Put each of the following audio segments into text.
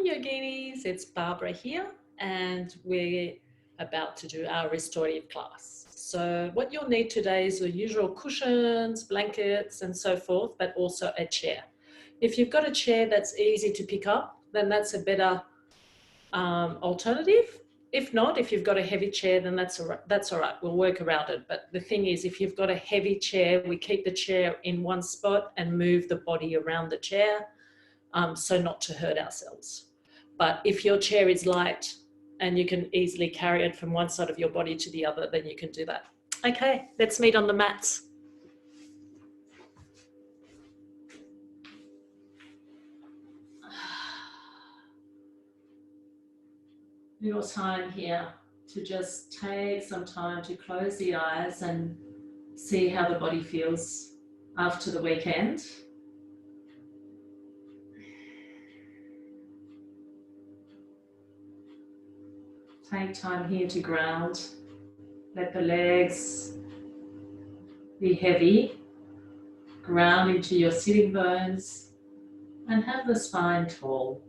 yoginis, it's Barbara here, and we're about to do our restorative class. So what you'll need today is the usual cushions, blankets, and so forth, but also a chair. If you've got a chair that's easy to pick up, then that's a better alternative. If not, if you've got a heavy chair, then that's all right. We'll work around it. But the thing is, if you've got a heavy chair, we keep the chair in one spot and move the body around the chair, so not to hurt ourselves. But if your chair is light and you can easily carry it from one side of your body to the other, then you can do that. Okay, let's meet on the mats. Little time here to just take some time to close the eyes and see how the body feels after the weekend. Take time here to ground. Let the legs be heavy. Ground into your sitting bones and have the spine tall.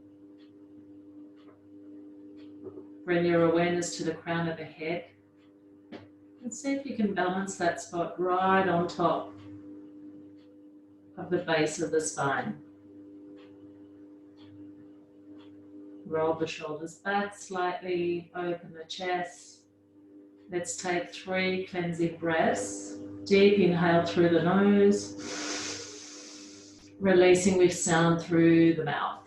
Bring your awareness to the crown of the head and see if you can balance that spot right on top of the base of the spine. Roll the shoulders back slightly, open the chest. Let's take 3 cleansing breaths. Deep inhale through the nose, releasing with sound through the mouth.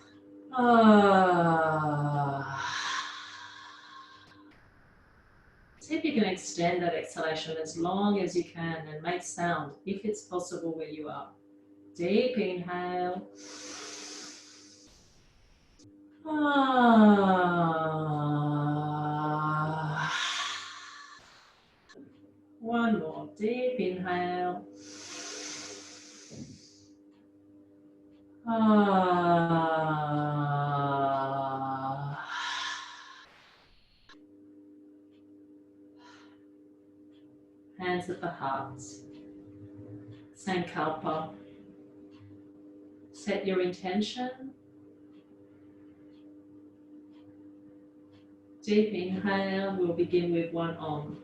See if you can extend that exhalation as long as you can and make sound if it's possible where you are. Deep inhale. One more deep inhale. Hands at the heart. Sankalpa. Set your intention. Deep inhale, we'll begin with one Om.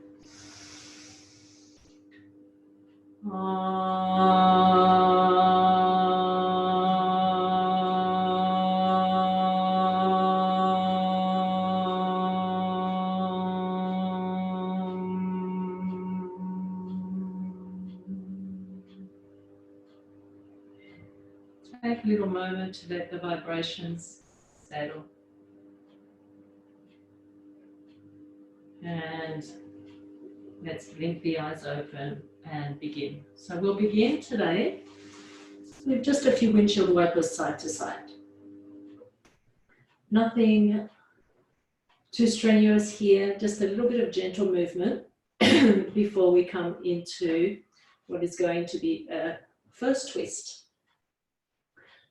Take a little moment to let the vibrations settle. And let's blink the eyes open and begin. So we'll begin today with just a few windshield wipers side to side. Nothing too strenuous here, just a little bit of gentle movement before we come into what is going to be a first twist.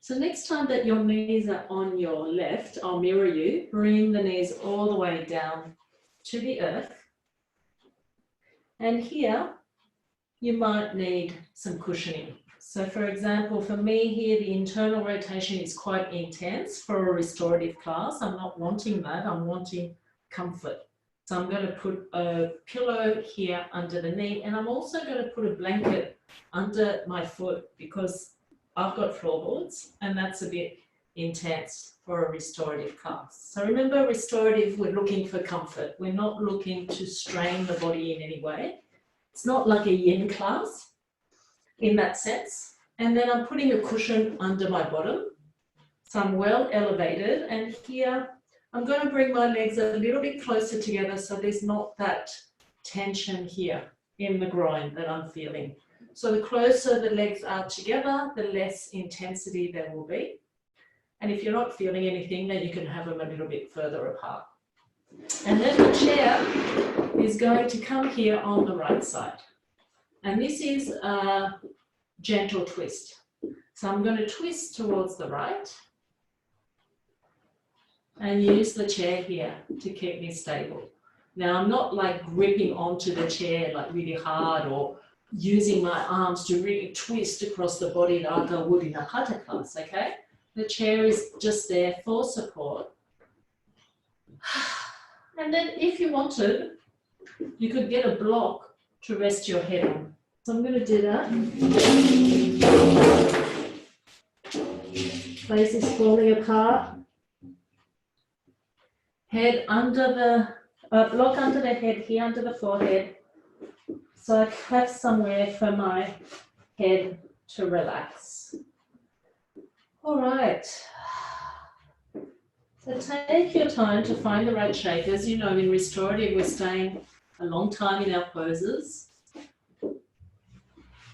So next time that your knees are on your left, I'll mirror you. Bring the knees all the way down to the earth. And here, you might need some cushioning. So for example, for me here, the internal rotation is quite intense for a restorative class. I'm not wanting that, I'm wanting comfort. So I'm going to put a pillow here under the knee, and I'm also going to put a blanket under my foot because I've got floorboards and that's a bit intense for a restorative class. So remember, restorative, we're looking for comfort. We're not looking to strain the body in any way. It's not like a yin class in that sense. And then I'm putting a cushion under my bottom. So I'm well elevated, and here I'm going to bring my legs a little bit closer together so there's not that tension here in the groin that I'm feeling. So the closer the legs are together, the less intensity there will be. And if you're not feeling anything, then you can have them a little bit further apart. And then the chair is going to come here on the right side. And this is a gentle twist. So I'm going to twist towards the right and use the chair here to keep me stable. Now I'm not like gripping onto the chair like really hard or using my arms to really twist across the body like I would in a hatha class, okay? The chair is just there for support, And then if you wanted, you could get a block to rest your head on. So I'm going to do that. Place is falling apart. Head under the, block under the head here, under the forehead. So I have somewhere for my head to relax. All right. So take your time to find the right shape. As you know, in restorative, we're staying a long time in our poses.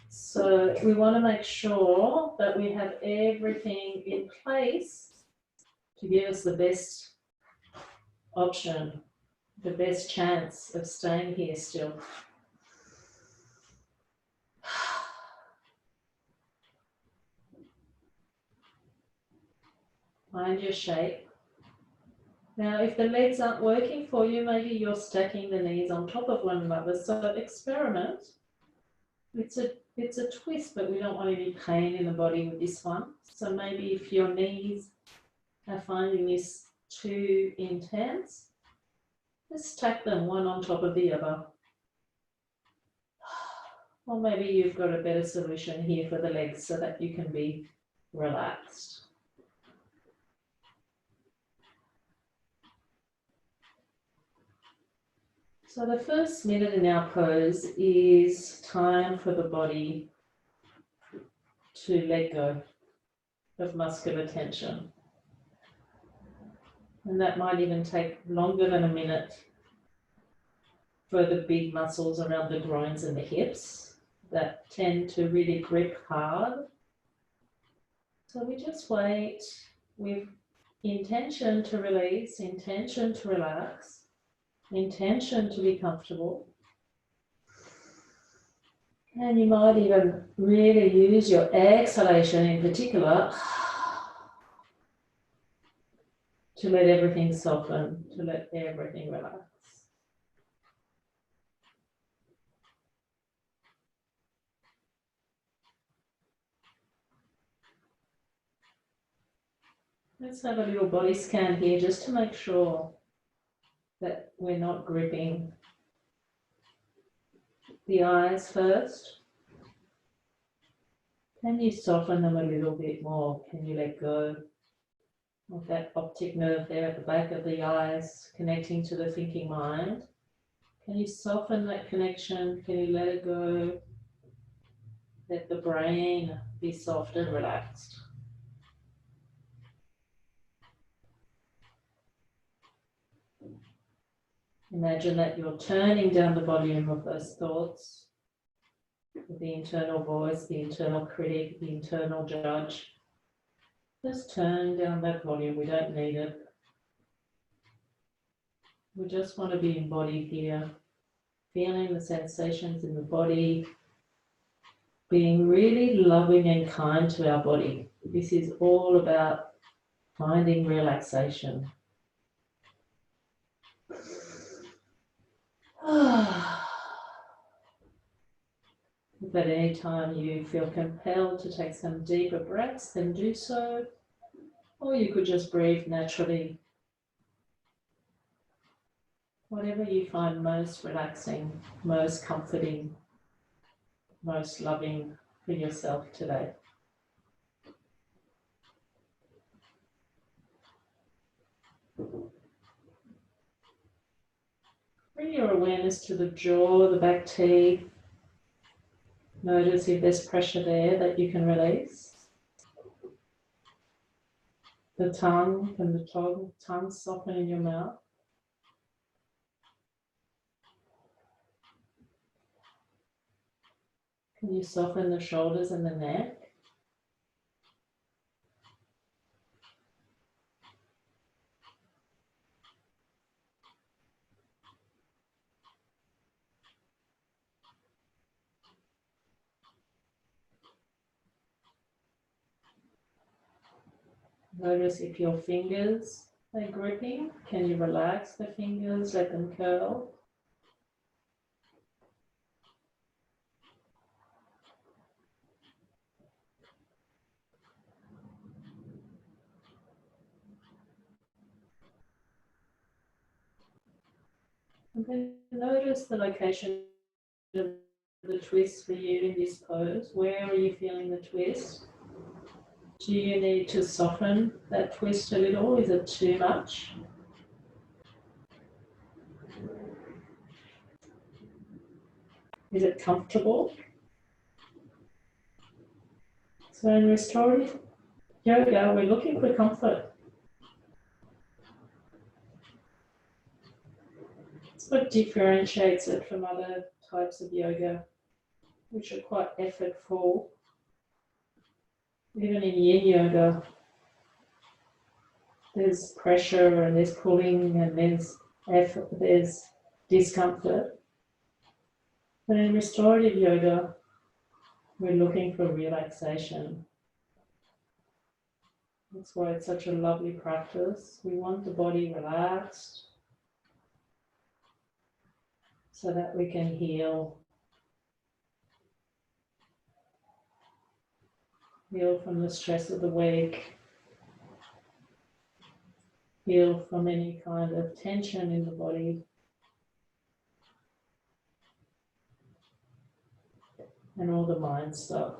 So we want to make sure that we have everything in place to give us the best option, the best chance of staying here still. Find your shape. Now, if the legs aren't working for you, maybe you're stacking the knees on top of one another. So experiment. It's a twist, but we don't want any pain in the body with this one. So maybe if your knees are finding this too intense, just stack them one on top of the other. Or maybe you've got a better solution here for the legs so that you can be relaxed. So the first minute in our pose is time for the body to let go of muscular tension. And that might even take longer than a minute for the big muscles around the groins and the hips that tend to really grip hard. So we just wait with intention to release, intention to relax, intention to be comfortable. And you might even really use your exhalation in particular to let everything soften, to let everything relax. Let's have a little body scan here just to make sure that we're not gripping the eyes first. Can you soften them a little bit more? Can you let go of that optic nerve there at the back of the eyes connecting to the thinking mind? Can you soften that connection? Can you let it go? Let the brain be soft and relaxed. Imagine that you're turning down the volume of those thoughts, the internal voice, the internal critic, the internal judge. Just turn down that volume. We don't need it. We just want to be embodied here, feeling the sensations in the body, being really loving and kind to our body. This is all about finding relaxation. If at any time you feel compelled to take some deeper breaths, then do so. Or you could just breathe naturally. Whatever you find most relaxing, most comforting, most loving for yourself today. Bring your awareness to the jaw, the back teeth. Notice if there's pressure there that you can release. The tongue, can the tongue soften in your mouth? Can you soften the shoulders and the neck? Notice if your fingers are gripping. Can you relax the fingers, let them curl? And then notice the location of the twist for you in this pose. Where are you feeling the twist? Do you need to soften that twist a little? Is it too much? Is it comfortable? So in restorative yoga, we're looking for comfort. It's what differentiates it from other types of yoga, which are quite effortful. Even in yin yoga, there's pressure and there's pulling and there's effort, there's discomfort. But in restorative yoga, we're looking for relaxation. That's why it's such a lovely practice. We want the body relaxed so that we can heal. Heal from the stress of the week. Heal from any kind of tension in the body. And all the mind stuff.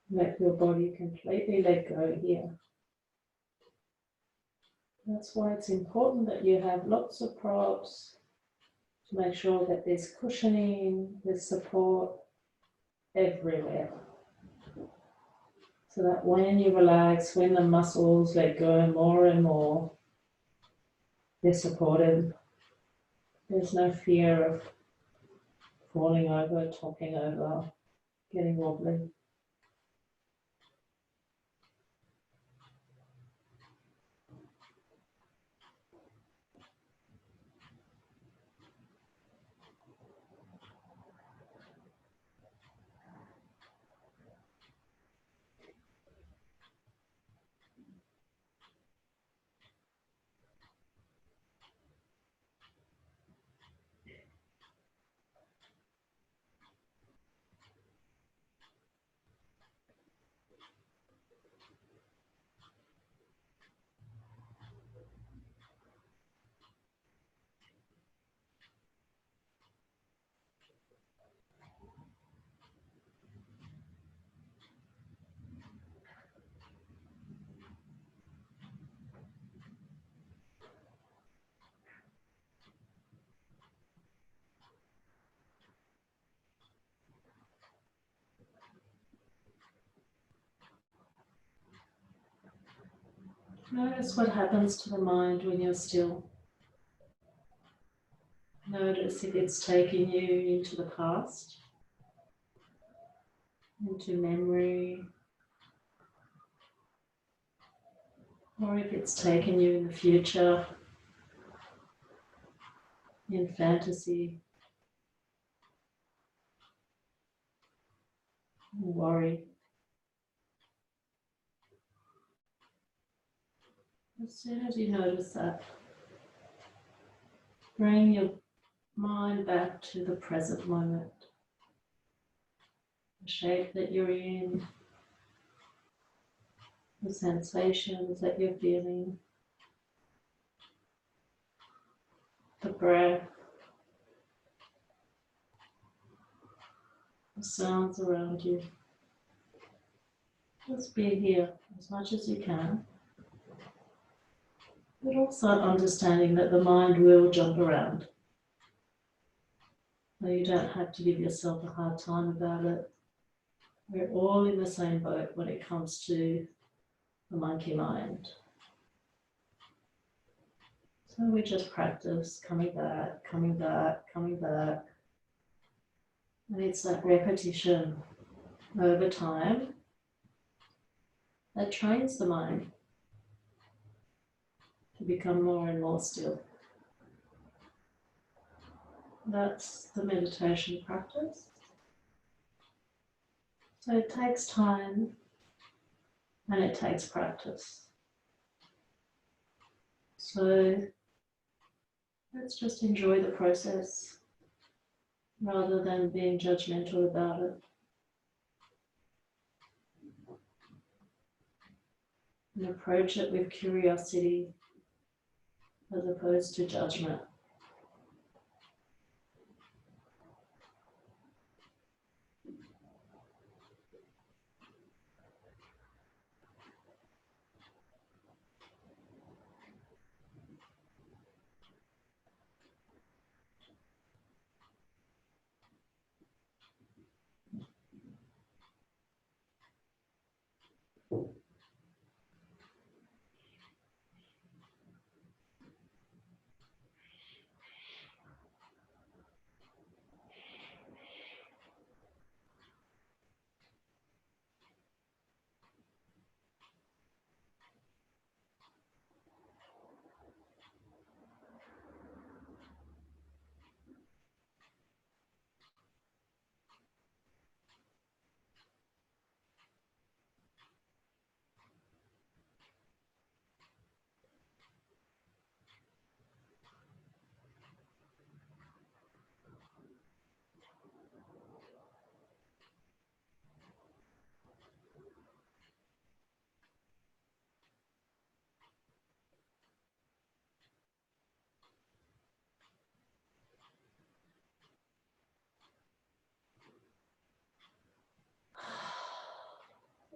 Let your body completely let go here. That's why it's important that you have lots of props to make sure that there's cushioning, there's support everywhere. So that when you relax, when the muscles let go more and more, they're supported. There's no fear of falling over, toppling over, getting wobbly. Notice what happens to the mind when you're still. Notice if it's taking you into the past, into memory, or if it's taking you in the future, in fantasy, in worry. As soon as you notice that, bring your mind back to the present moment. The shape that you're in, the sensations that you're feeling, the breath, the sounds around you. Just be here as much as you can, but also understanding that the mind will jump around. So you don't have to give yourself a hard time about it. We're all in the same boat when it comes to the monkey mind. So we just practice coming back, coming back, coming back. And it's that repetition over time that trains the mind to become more and more still. That's the meditation practice. So it takes time and it takes practice. So Let's just enjoy the process rather than being judgmental about it. And approach it with curiosity as opposed to judgment.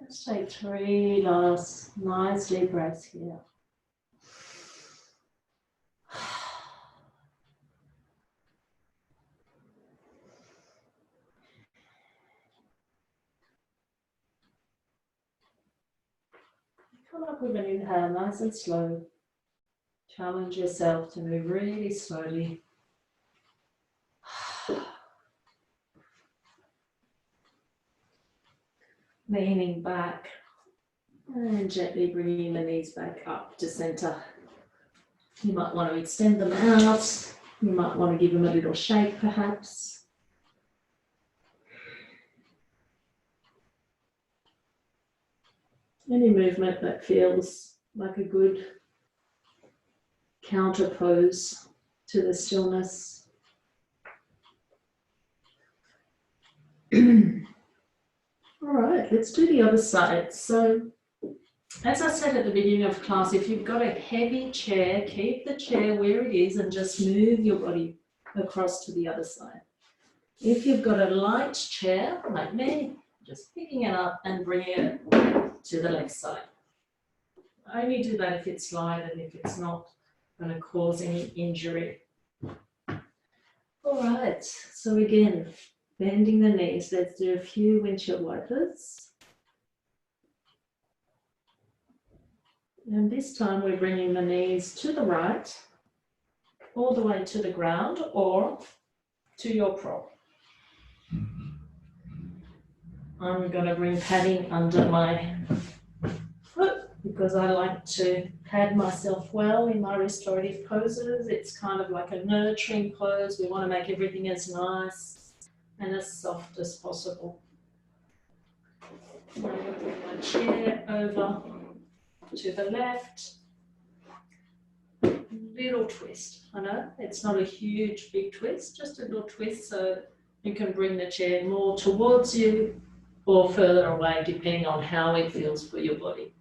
Let's take 3 last nice deep breaths here. Come up with an inhale, nice and slow. Challenge yourself to move really slowly. Leaning back and gently bringing the knees back up to center. You might want to extend them out. You might want to give them a little shake perhaps. Any movement that feels like a good counter pose to the stillness. All right, let's do the other side. So, as I said at the beginning of class, if you've got a heavy chair, keep the chair where it is and just move your body across to the other side. If you've got a light chair, like me, just picking it up and bringing it to the left side. I only do that if it's light and if it's not going to cause any injury. All right, so again, bending the knees. Let's do a few windshield wipers. And this time we're bringing the knees to the right, all the way to the ground or to your prop. I'm going to bring padding under my foot because I like to pad myself well in my restorative poses. It's kind of like a nurturing pose. We want to make everything as nice and as soft as possible. I'm going to bring my chair over to the left. Little twist. I know it's not a huge big twist, just a little twist so you can bring the chair more towards you or further away depending on how it feels for your body.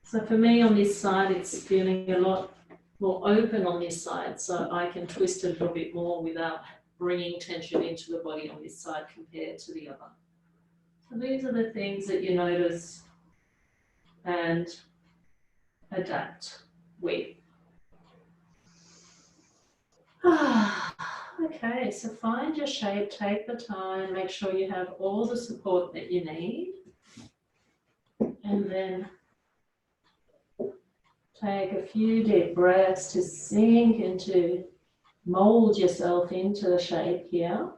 So for me on this side it's feeling a lot more open on this side, so I can twist a little bit more without bringing tension into the body on this side compared to the other. So these are the things that you notice and adapt with. Okay, so find your shape, take the time, make sure you have all the support that you need, and then take a few deep breaths to sink into, mold yourself into the shape here.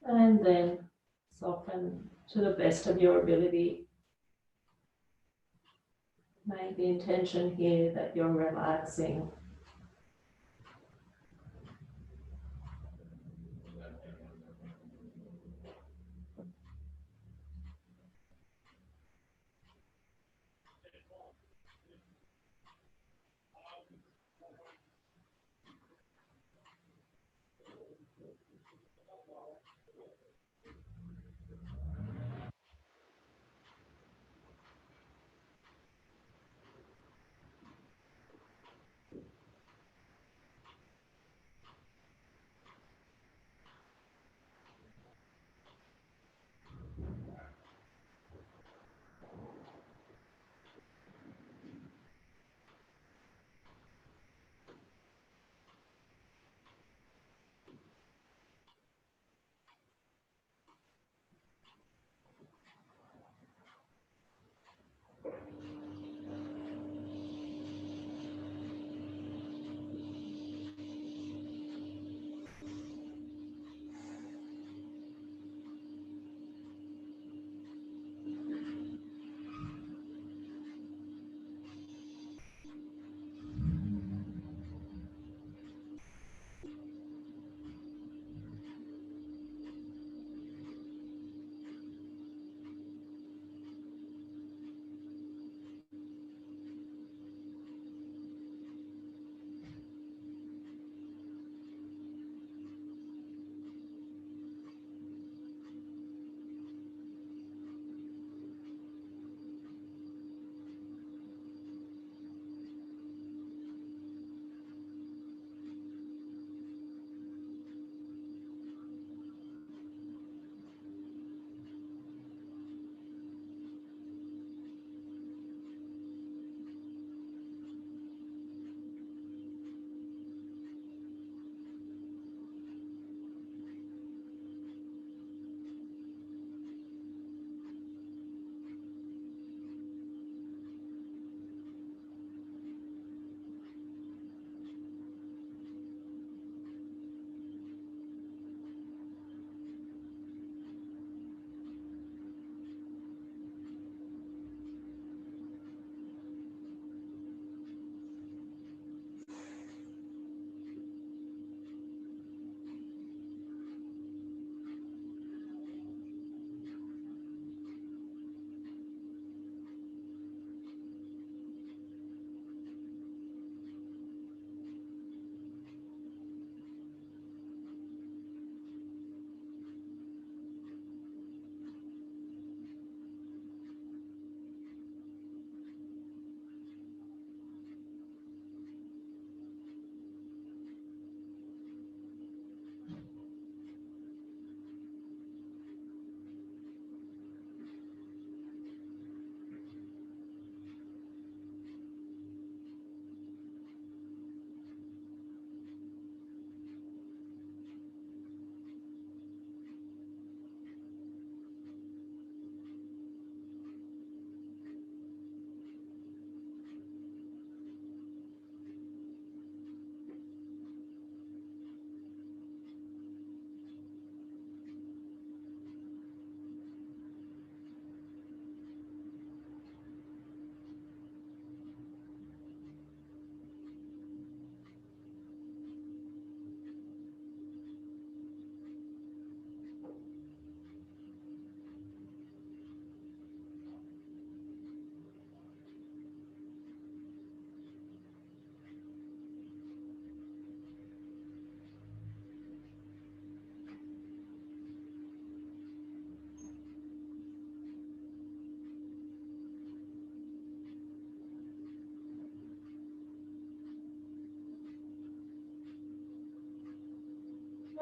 And then soften to the best of your ability. Make the intention here that you're relaxing.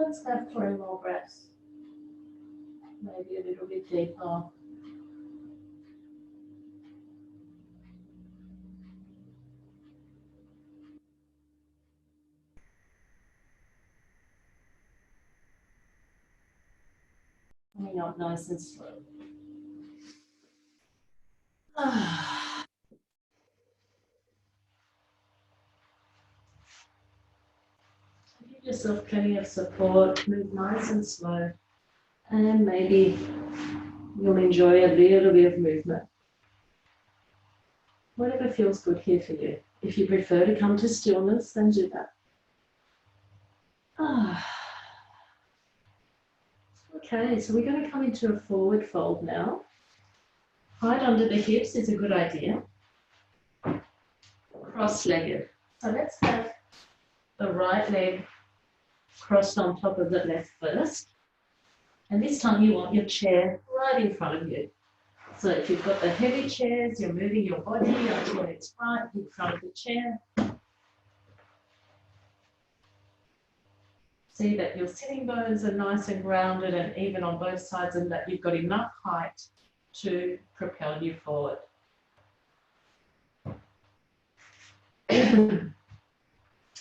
Let's have 3 more breaths. Maybe a little bit deeper. Coming up nice and slow. Give yourself plenty of support, move nice and slow, and maybe you'll enjoy a little bit of movement. Whatever feels good here for you. If you prefer to come to stillness, then do that. Okay, so we're going to come into a forward fold now. Height under the hips is a good idea. Cross-legged. So let's have the right leg crossed on top of the left first. And this time you want your chair right in front of you. So if you've got the heavy chairs, you're moving your body until it's right in front of the chair. See that your sitting bones are nice and grounded and even on both sides, and that you've got enough height to propel you forward.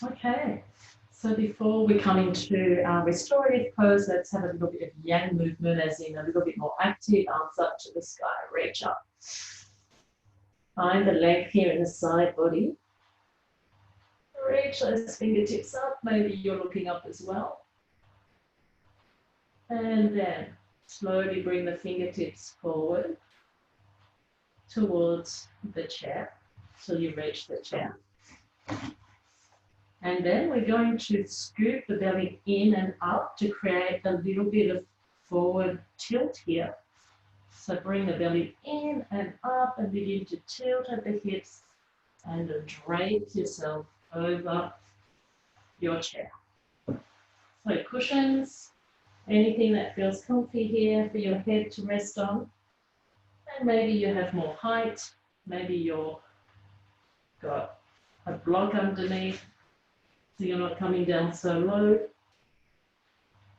Okay, so before we come into our restorative pose, let's have a little bit of yang movement, as in a little bit more active, arms up to the sky, reach up. Find the length here in the side body. Reach those fingertips up, maybe you're looking up as well. And then slowly bring the fingertips forward towards the chair till you reach the chair. And then we're going to scoop the belly in and up to create a little bit of forward tilt here. So bring the belly in and up and begin to tilt at the hips and drape yourself over your chair. So cushions, anything that feels comfy here for your head to rest on. And maybe you have more height, maybe you've got a block underneath, so you're not coming down so low.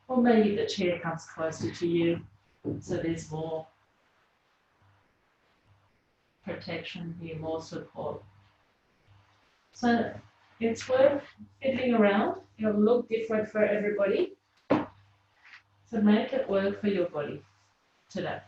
Or maybe the chair comes closer to you, so there's more protection here, more support. So it's worth fiddling around. It'll look different for everybody. So make it work for your body today.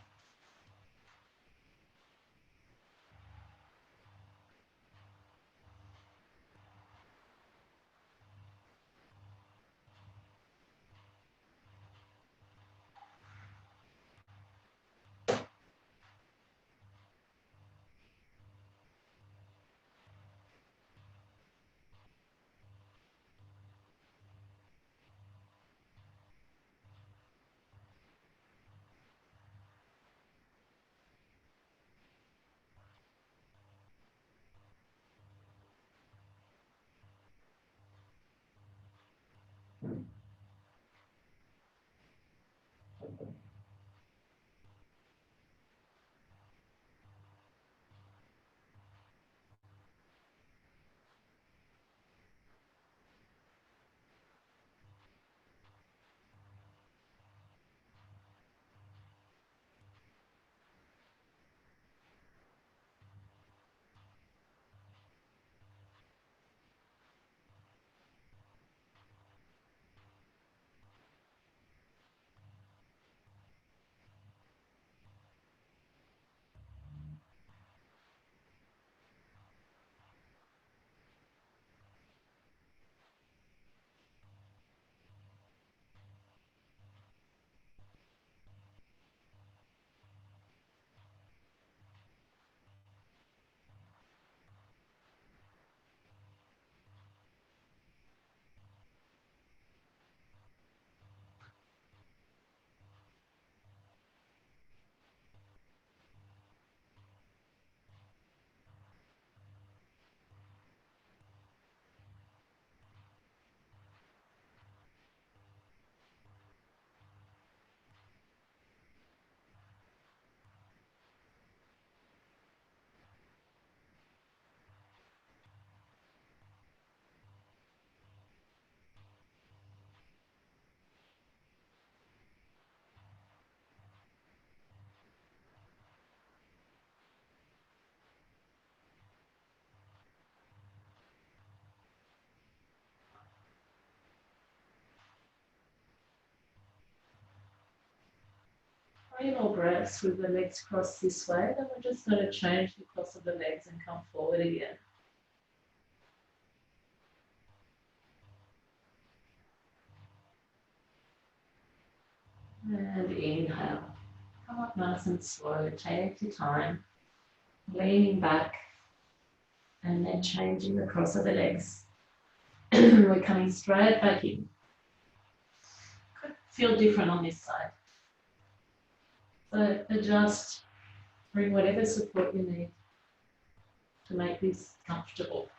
3 more breaths with the legs crossed this way. Then we're just going to change the cross of the legs and come forward again. And inhale. Come up nice and slow. Take your time. Leaning back and then changing the cross of the legs. We're coming straight back in. Could feel different on this side. So adjust, bring whatever support you need to make this comfortable.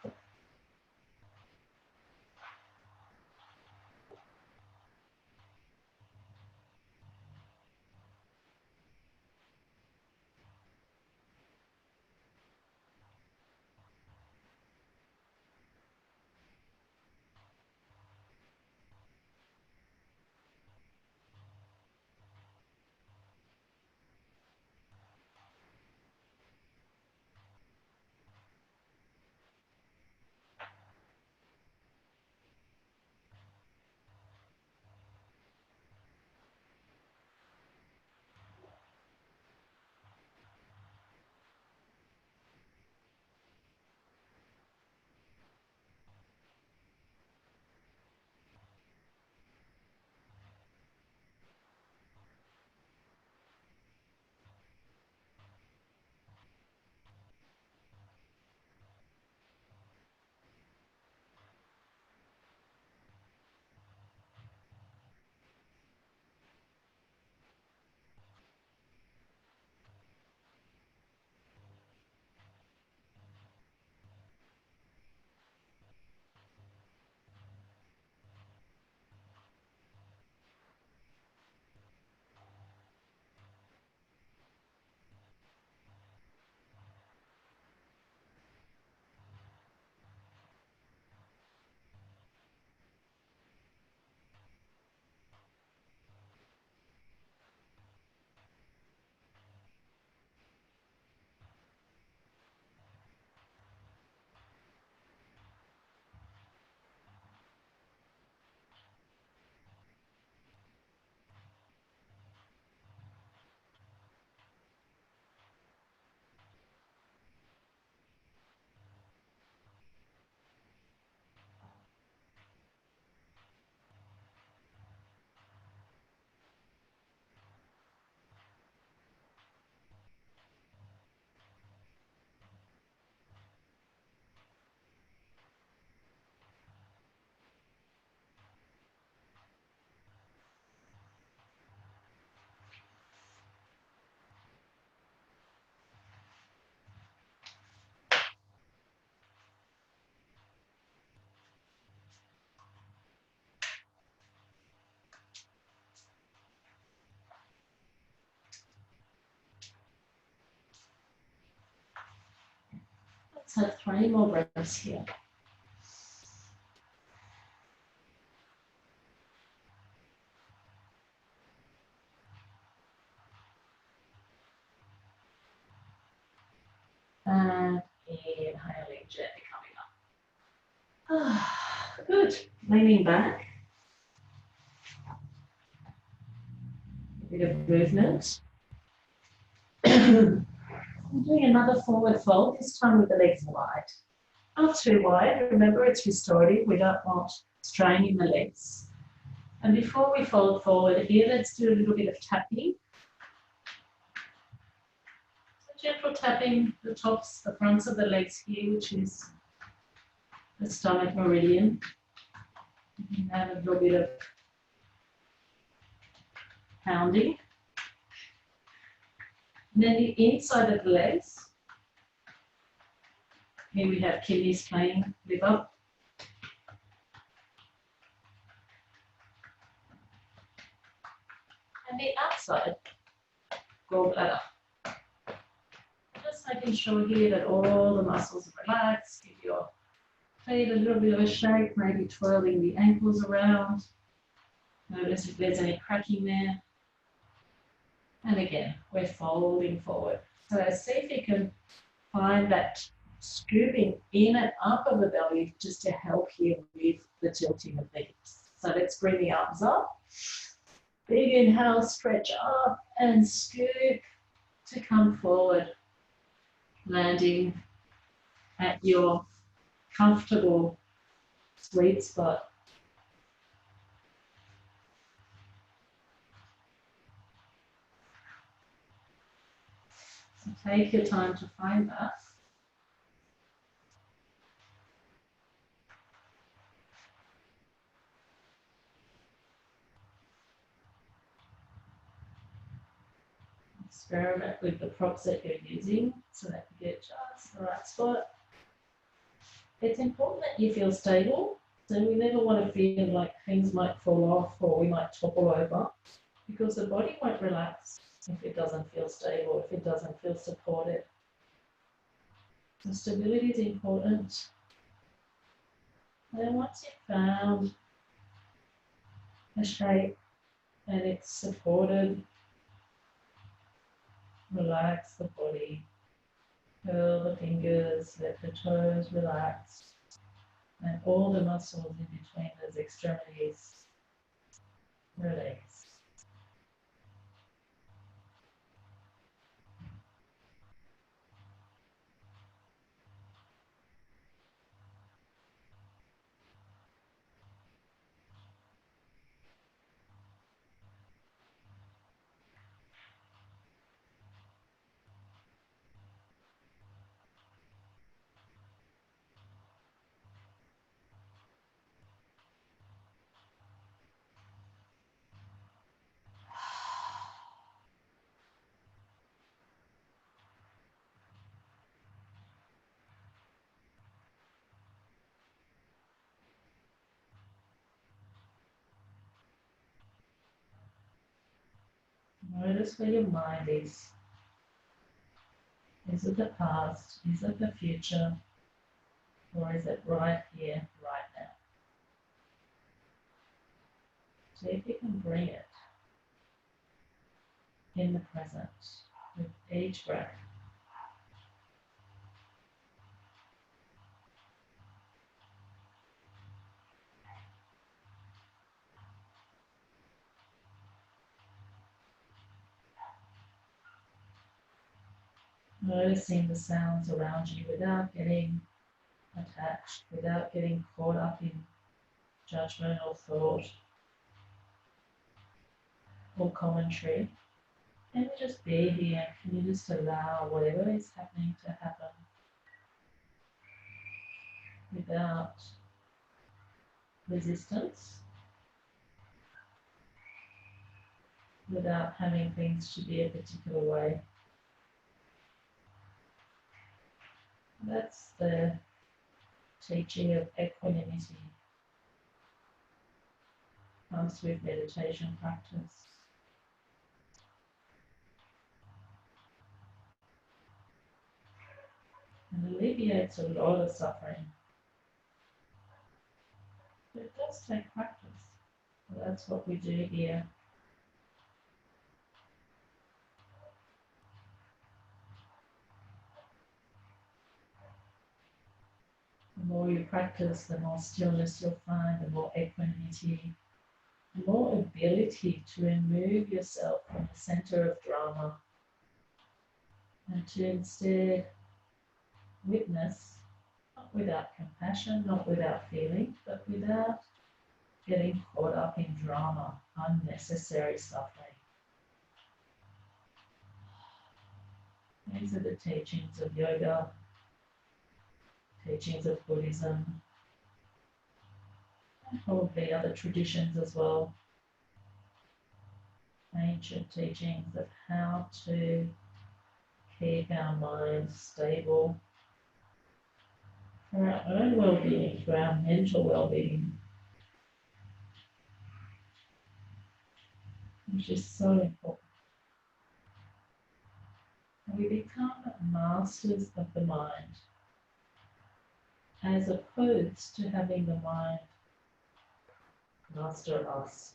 Let's have 3 more breaths here. And inhaling, gently coming up. Good. Leaning back. A bit of movement. I'm doing another forward fold, this time with the legs wide. Not too wide. Remember, it's restorative. We don't want strain in the legs. And before we fold forward here, let's do a little bit of tapping. So gentle tapping the tops, the fronts of the legs here, which is the stomach meridian. You can have a little bit of pounding. And then the inside of the legs. Here we have kidneys playing liver. And the outside, gallbladder. Just making sure here that all the muscles are relaxed. Give your feet a little bit of a shake, maybe twirling the ankles around. Notice if there's any cracking there. And again, we're folding forward. So see if you can find that scooping in and up of the belly just to help here with the tilting of the hips. So let's bring the arms up. Big inhale, stretch up and scoop to come forward, landing at your comfortable sweet spot. So take your time to find that. Experiment with the props that you're using so that you get just the right spot. It's important that you feel stable. So we never want to feel like things might fall off or we might topple over, because the body won't relax if it doesn't feel stable, if it doesn't feel supported. So stability is important. And then once you've found a shape and it's supported, relax the body, curl the fingers, let the toes relax, and all the muscles in between those extremities release. Notice where your mind is. Is it the past? Is it the future? Or is it right here, right now? See if you can bring it in the present with each breath. Noticing the sounds around you without getting attached, without getting caught up in judgment or thought or commentary. Can you just be here? Can you just allow whatever is happening to happen without resistance, without having things to be a particular way? That's the teaching of equanimity. Comes with meditation practice. And alleviates a lot of suffering. But it does take practice. So that's what we do here. The more you practice, the more stillness you'll find, the more equanimity, the more ability to remove yourself from the center of drama and to instead witness, not without compassion, not without feeling, but without getting caught up in drama, unnecessary suffering. These are the teachings of yoga, teachings of Buddhism, and probably other traditions as well. Ancient teachings of how to keep our minds stable for our own well-being, for our mental well-being, which is so important. And we become masters of the mind, as opposed to having the mind master us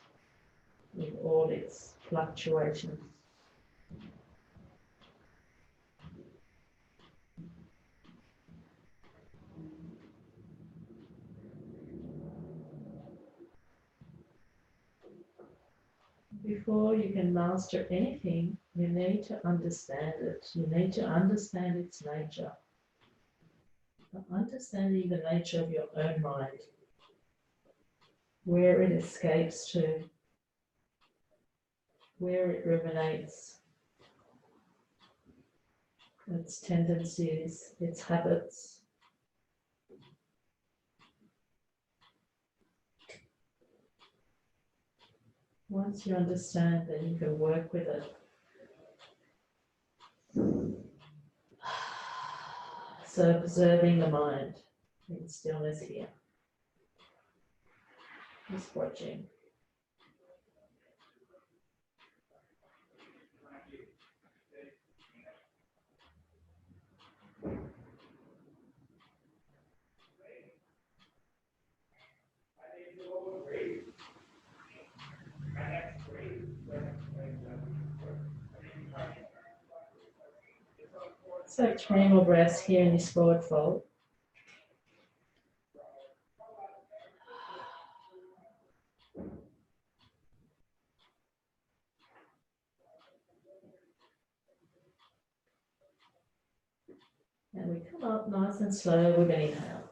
with all its fluctuations. before you can master anything, you need to understand it. You need to understand its nature. Understanding the nature of your own mind, where it escapes to, where it ruminates, its tendencies, its habits. Once you understand, then you can work with it. So observing the mind in stillness here. Just watching. So 3 more breaths here in this forward fold. And we come up nice and slow with an inhale.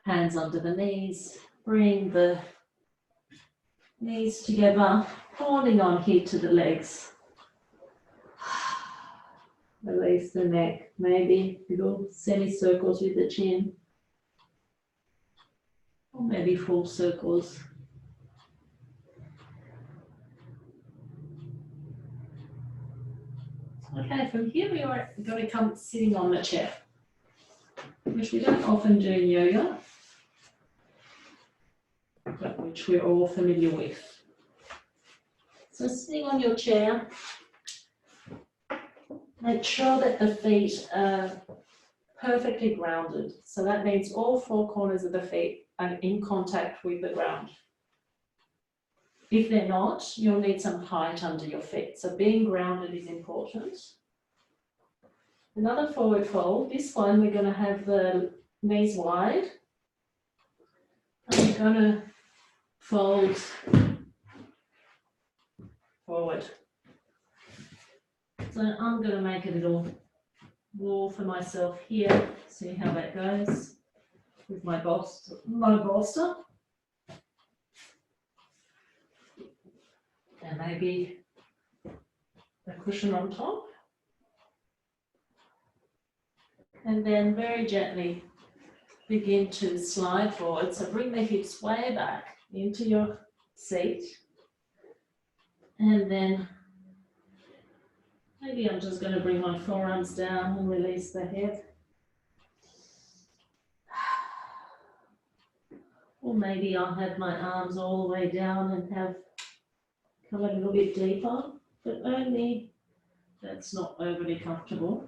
Hands under the knees. Bring the knees together, holding on here to the legs. Release the neck, maybe little semicircles with the chin. Or maybe full circles. Okay, from here we are going to come sitting on the chair, which we don't often do in yoga, but which we're all familiar with. So sitting on your chair, make sure that the feet are perfectly grounded. So that means all 4 corners of the feet are in contact with the ground. If they're not, you'll need some height under your feet. So being grounded is important. Another forward fold. This one we're going to have the knees wide. And we're going to fold forward. So I'm going to make a little wall for myself here. See how that goes with my bolster. And maybe a cushion on top. And then very gently begin to slide forward. So bring the hips way back into your seat. And then maybe I'm just going to bring my forearms down and release the head. Or maybe I'll have my arms all the way down and have come a little bit deeper, but only that's not overly comfortable.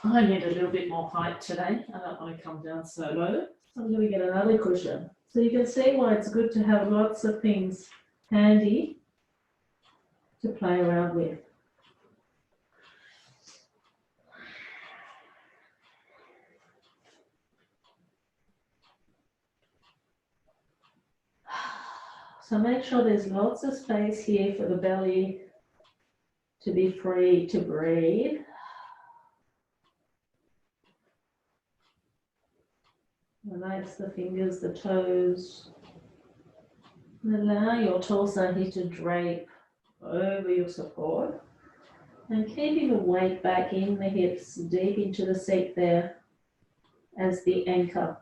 I need a little bit more height today. I don't want to come down so low. So I'm going to get another cushion. So you can see why it's good to have lots of things handy to play around with. So make sure there's lots of space here for the belly to be free to breathe. Relax the fingers, the toes. And allow your torso here to drape over your support. And keeping the weight back in the hips, deep into the seat there as the anchor.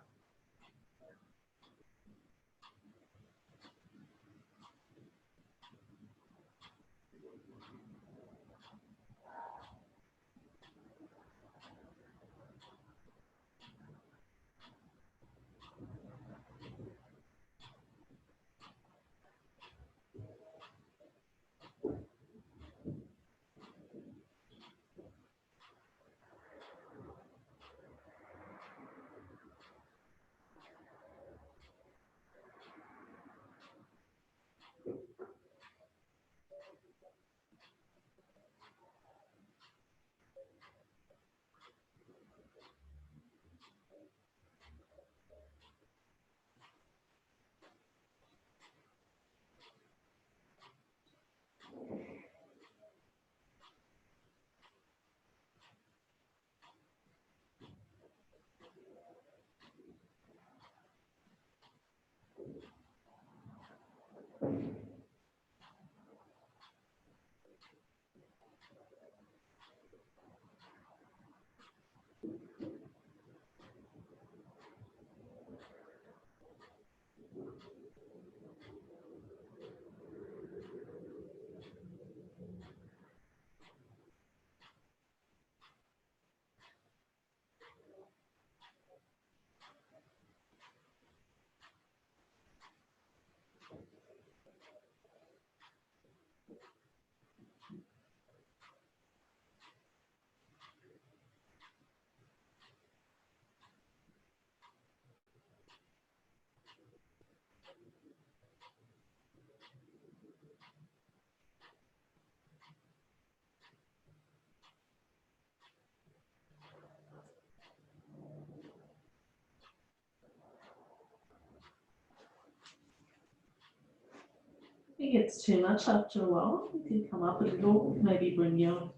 think it's too much after a while. You can come up a little, maybe bring your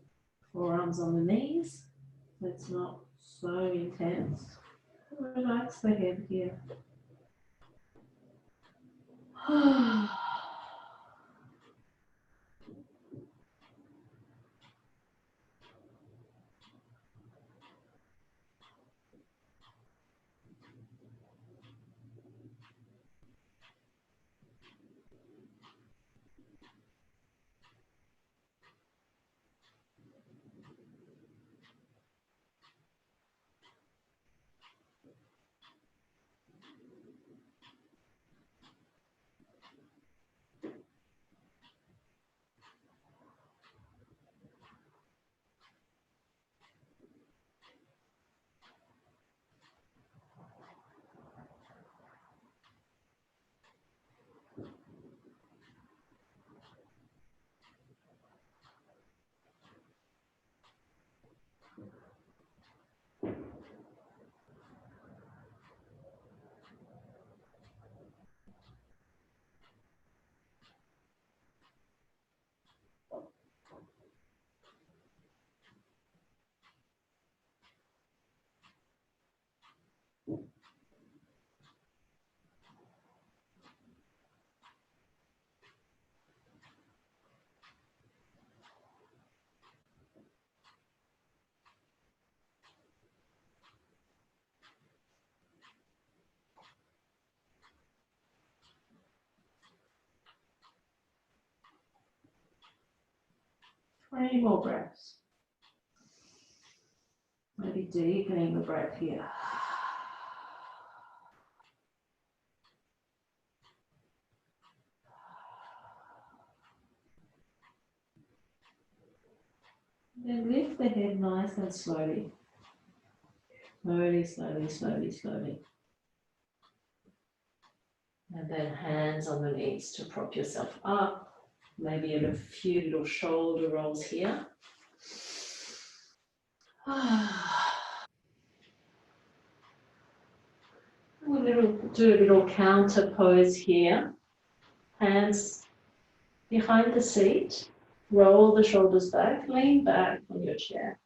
forearms on the knees. So it's not so intense. Relax the head here. 3 more breaths. Maybe deepening the breath here. Then lift the head nice and slowly. Slowly, slowly, slowly, slowly. And then hands on the knees to prop yourself up. Maybe a few little shoulder rolls here. We'll do a little counter pose here. Hands behind the seat. Roll the shoulders back. Lean back on your chair.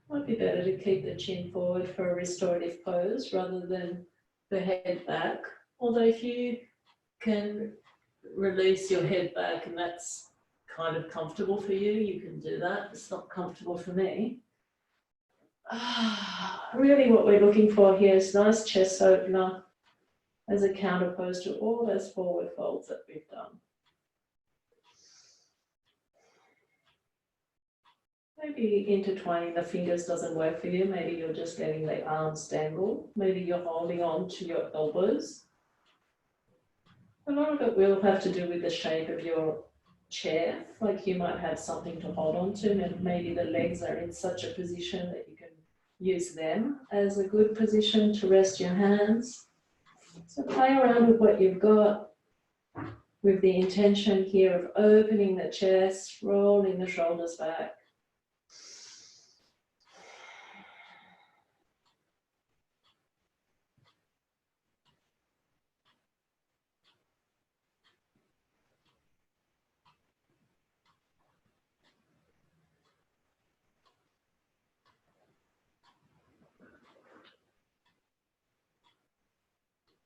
Might be better to keep the chin forward for a restorative pose rather than the head back. Although if you can release your head back and that's kind of comfortable for you, you can do that. It's not comfortable for me. Really what we're looking for here is nice chest opener as a counterpose to all those forward folds that we've done. Maybe intertwining the fingers doesn't work for you. Maybe you're just letting the arms dangle. Maybe you're holding on to your elbows. A lot of it will have to do with the shape of your chair. Like you might have something to hold on to, and maybe the legs are in such a position that you can use them as a good position to rest your hands. So play around with what you've got with the intention here of opening the chest, rolling the shoulders back.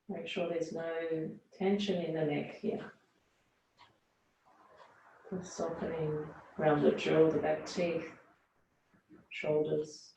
Make sure there's no tension in the neck here. Just softening around the jaw, the back teeth, shoulders.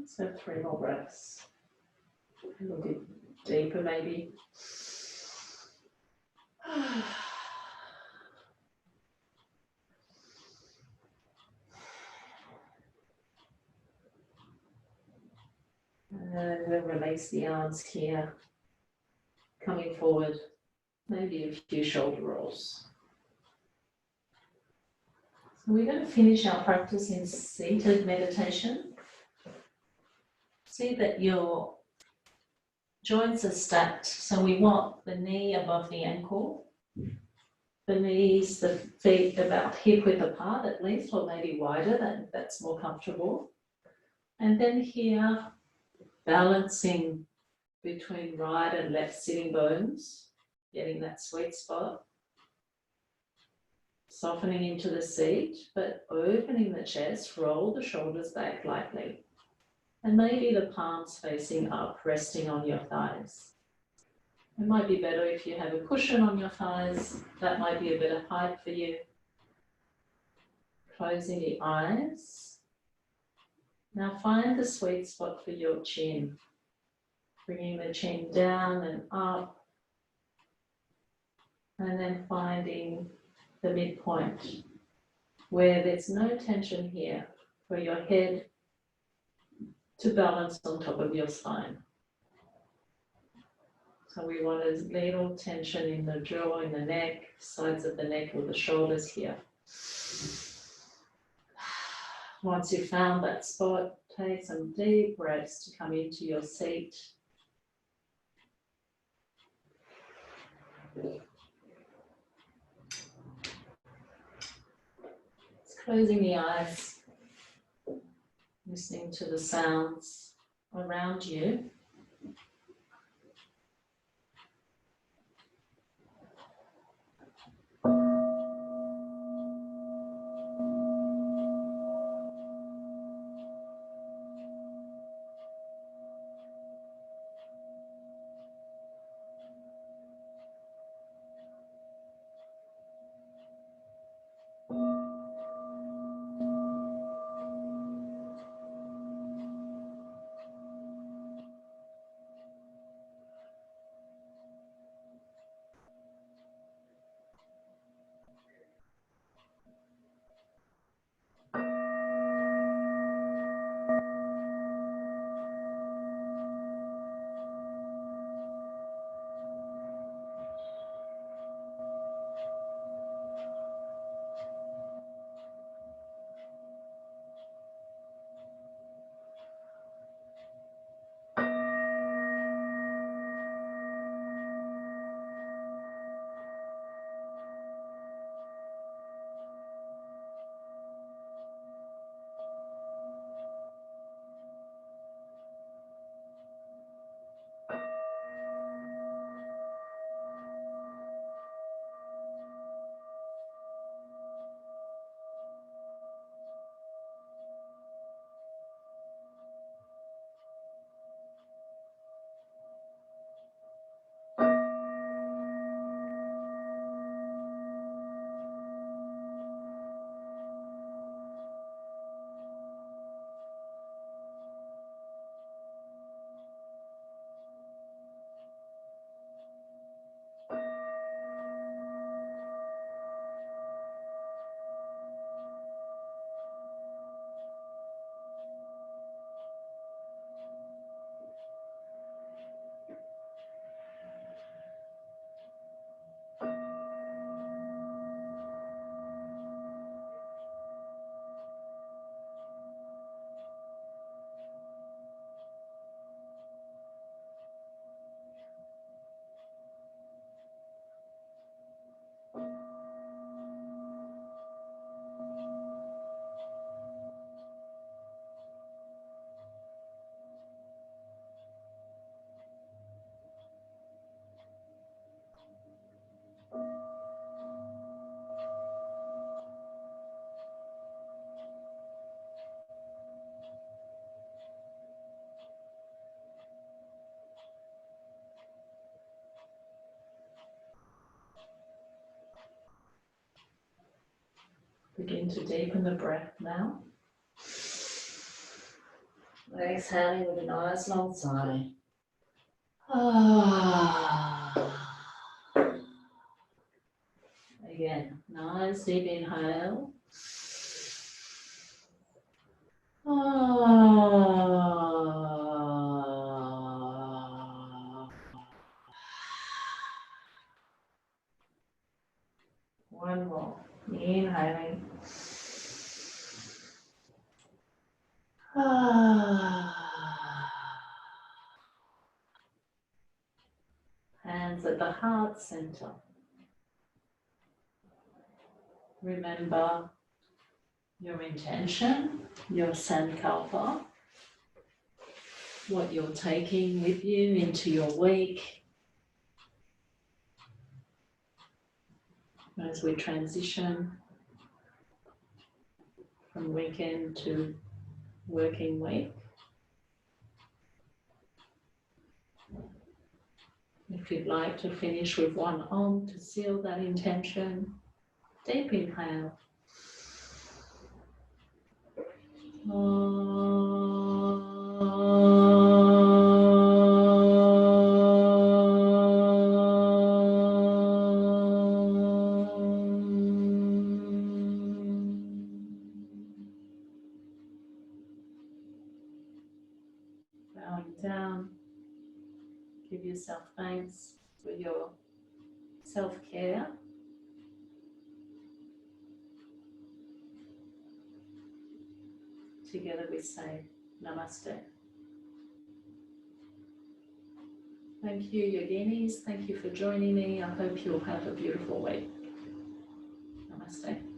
So 3 more breaths. A little bit deeper maybe. And we'll release the arms here. Coming forward, maybe a few shoulder rolls. So we're going to finish our practice in seated meditation. See that your joints are stacked, so we want the knee above the ankle, the knees, the feet about hip width apart at least, or maybe wider, that's more comfortable. And then here, balancing between right and left sitting bones, getting that sweet spot. Softening into the seat, but opening the chest, roll the shoulders back lightly. And maybe the palms facing up, resting on your thighs. It might be better if you have a cushion on your thighs. That might be a better height for you. Closing the eyes. Now find the sweet spot for your chin. Bringing the chin down and up. And then finding the midpoint where there's no tension here for your head to balance on top of your spine. So we want as little tension in the jaw, in the neck, sides of the neck or the shoulders here. Once you've found that spot, take some deep breaths to come into your seat. Just closing the eyes, listening to the sounds around you. Begin to deepen the breath now. Exhaling with a nice long sigh. Ah. Again, nice deep inhale. Ah. One more. Inhaling. Hands at the heart center. Remember your intention, your sankalpa, what you're taking with you into your week as we transition from weekend to working week. If you'd like to finish with one Om to seal that intention, deep inhale. Bowing down, give yourself thanks for your self-care. Together we say Namaste. Thank you, yoginis. Thank you for joining me. I hope you'll have a beautiful week. Namaste.